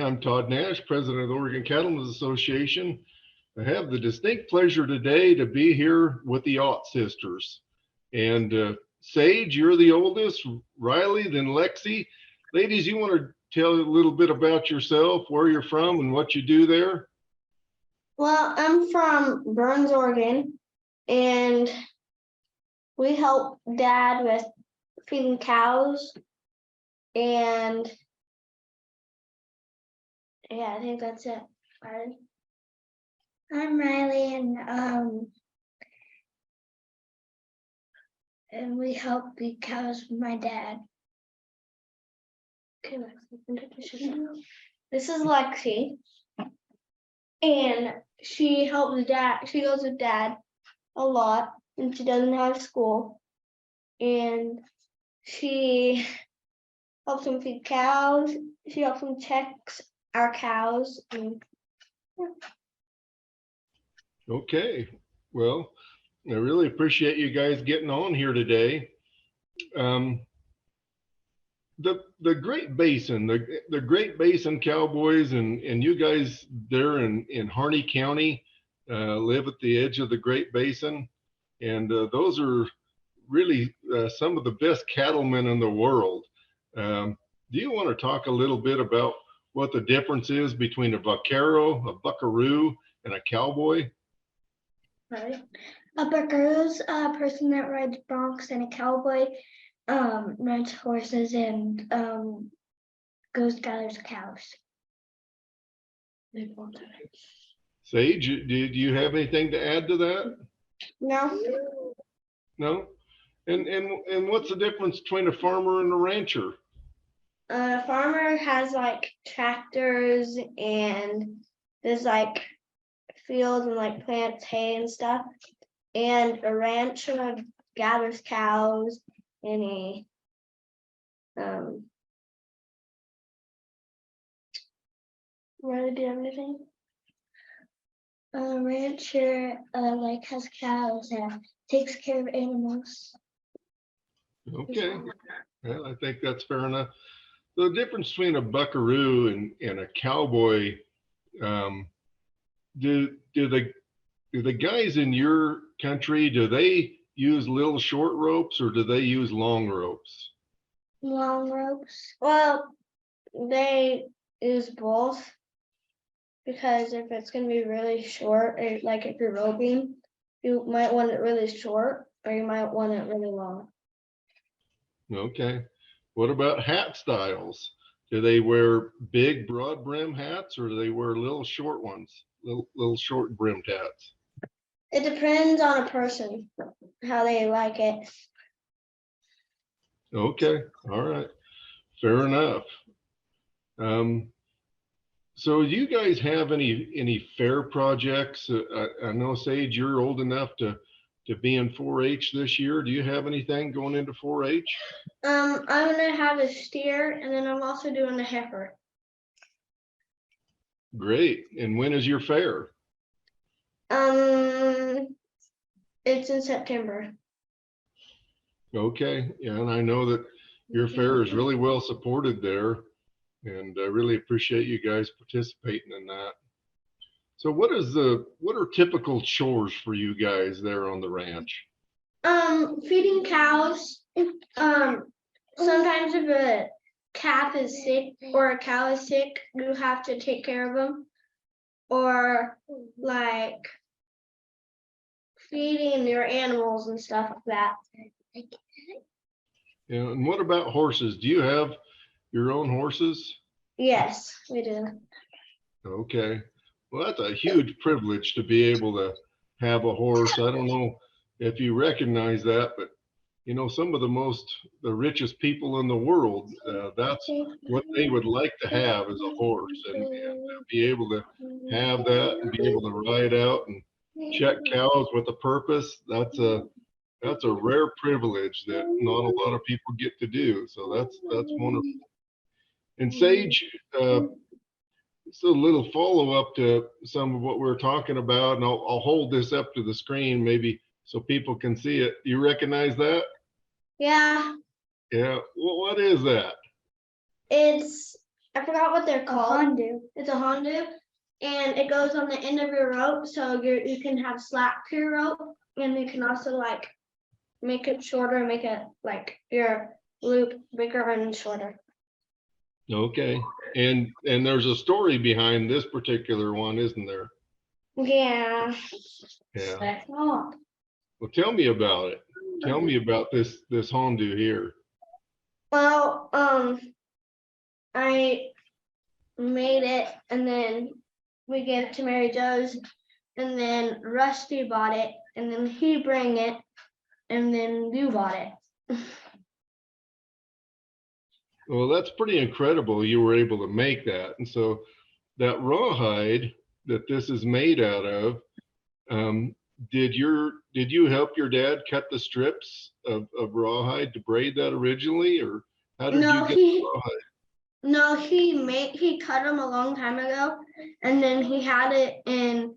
I'm Todd Nash, President of the Oregon Cattlemen's Association. I have the distinct pleasure today to be here with the Ott sisters. And Sage, you're the oldest, Rylee, then Lexi. Ladies, you want to tell a little bit about yourself, where you're from and what you do there? Well, I'm from Burns, Oregon, and we help Dad with feeding cows, and yeah, I think that's it. Right? I'm Rylee, and we help feed cows with my dad. Okay, Lexi. This is Lexi, and she helps Dad. She goes with Dad a lot, and she doesn't have school, and she helps him feed cows. She helps him check our cows. And, yeah. Okay, well, I really appreciate you guys getting on here today. The Great Basin, the Great Basin Cowboys, and you guys there in Harney County live at the edge of the Great Basin, and those are really some of the best cattlemen in the world. Do you want to talk a little bit about what the difference is between a vaquero, a buckaroo, and a cowboy? Right. A buckaroo's a person that rides broncs, and a cowboy rides horses and gathers cows. Sage, did you have anything to add to that? No. No? And what's the difference between a farmer and a rancher? A farmer has like tractors and there's like fields and like plants hay and stuff, and a rancher gathers cows and he Really, do you have anything? A rancher like has cows and takes care of animals. Okay, well, I think that's fair enough. The difference between a buckaroo and a cowboy, do the guys in your country, do they use little short ropes or do they use long ropes? Long ropes. Well, they use both, because if it's going to be really short, or like if you're roping, you might want it really short or you might want it really long. Okay. What about hat styles? Do they wear big broad brim hats or do they wear little short ones, little short brimmed hats? It depends on a person, how they like it. Okay, all right, fair enough. So do you guys have any fair projects? I know, Sage, you're old enough to be in 4-H this year. Do you have anything going into 4-H? I'm gonna have a steer, and then I'm also doing a heifer. Great. And when is your fair? It's in September. Okay, yeah, and I know that your fair is really well supported there, and I really appreciate you guys participating in that. So what are typical chores for you guys there on the ranch? Feeding cows. Sometimes if a calf is sick or a cow is sick, you have to take care of them. Or like feeding your animals and stuff like that. Yeah, and what about horses? Do you have your own horses? Yes, we do. Okay. Well, that's a huge privilege to be able to have a horse. I don't know if you recognize that, but you know, some of the richest people in the world, that's what they would like to have is a horse, and to be able to have that and be able to ride out and check cows with a purpose. That's a rare privilege that not a lot of people get to do. So that's wonderful. And Sage, so a little follow-up to some of what we're talking about, and I'll hold this up to the screen maybe so people can see it. You recognize that? Yeah. Yeah. Well, what is that? It's I forgot what they're A called. Hondu. It's a Hondu, and it goes on the end of your rope, so you can have slack to your rope, and you can also like make it shorter, make it like your loop bigger and shorter. Okay. And there's a story behind this particular one, isn't there? Yeah. Yeah. Oh, Well, tell me about it. Tell me about this Hondu here. Well, I made it, and then we gave it to Mary Joe's, and then Rusty bought it, and then he bring it, and then you bought it. Well, that's pretty incredible. You were able to make that. And so that rawhide that this is made out of, did you help your dad cut the strips of rawhide to braid that originally, or how did No, you get he- rawhide? No, he cut them a long time ago, and then he had it in,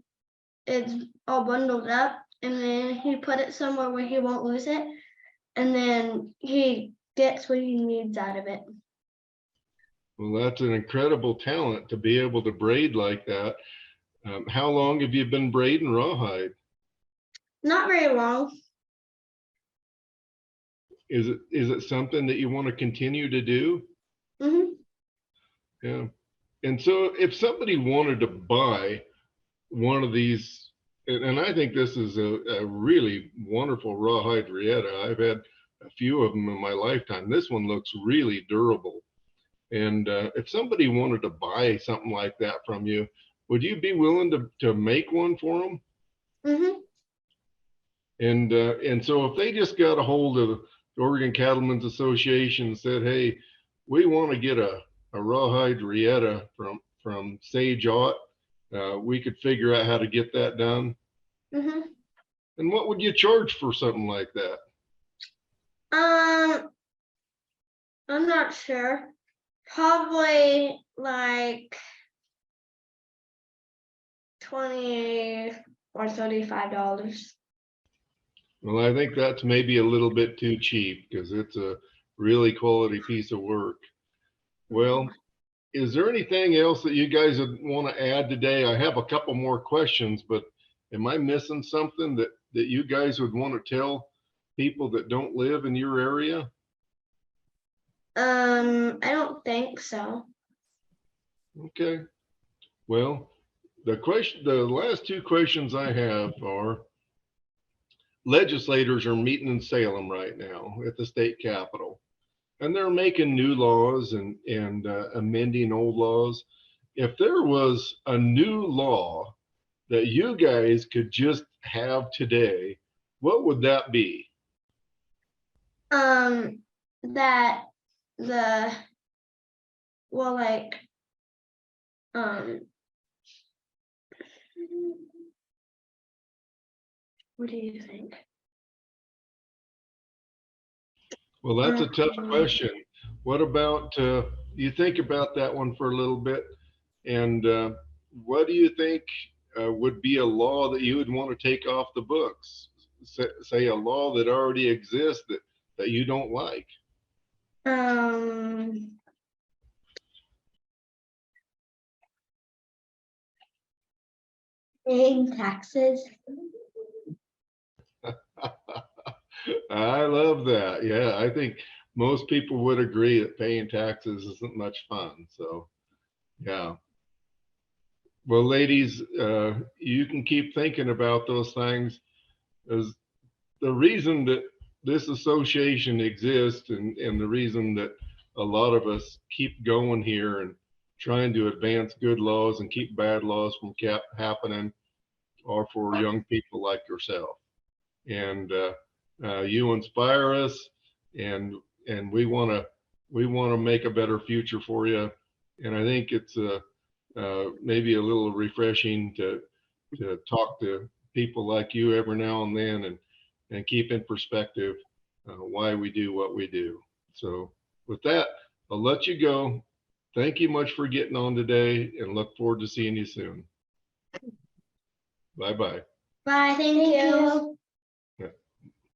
it's all bundled up, and then he put it somewhere where he won't lose it, and then he gets what he needs out of it. Well, that's an incredible talent to be able to braid like that. How long have you been braiding rawhide? Not very long. Is it something that you want to continue to do? Hmm. Yeah. And so if somebody wanted to buy one of these, and I think this is a really wonderful rawhide Rieta. I've had a few of them in my lifetime. This one looks really durable. And if somebody wanted to buy something like that from you, would you be willing to make one for them? Hmm. And so if they just got a hold of the Oregon Cattlemen's Association and said, hey, we want to get a rawhide Rieta from Sage Ott, we could figure out how to get that done. Hmm. And what would you charge for something like that? I'm not sure. Probably like $20 or $35. Well, I think that's maybe a little bit too cheap because it's a really quality piece of work. Well, is there anything else that you guys would want to add today? I have a couple more questions, but am I missing something that you guys would want to tell people that don't live in your area? I don't think so. Okay. Well, the last two questions I have are, legislators are meeting in Salem right now at the state capitol, and they're making new laws and amending old laws. If there was a new law that you guys could just have today, what would that be? That the, well, like, what do you think? Well, that's a tough question. What about, you think about that one for a little bit, and what do you think would be a law that you would want to take off the books? Say a law that already exists that you don't like. paying taxes. I love that. Yeah, I think most people would agree that paying taxes isn't much fun. So, yeah. Well, ladies, you can keep thinking about those things. As the reason that this association exists and the reason that a lot of us keep going here and trying to advance good laws and keep bad laws from happening are for young people like yourself. And you inspire us, and we want to make a better future for you. And I think it's maybe a little refreshing to talk to people like you every now and then and keep in perspective why we do what we do. So with that, I'll let you go. Thank you much for getting on today, and look forward to seeing you soon. Bye-bye. Bye, thank you.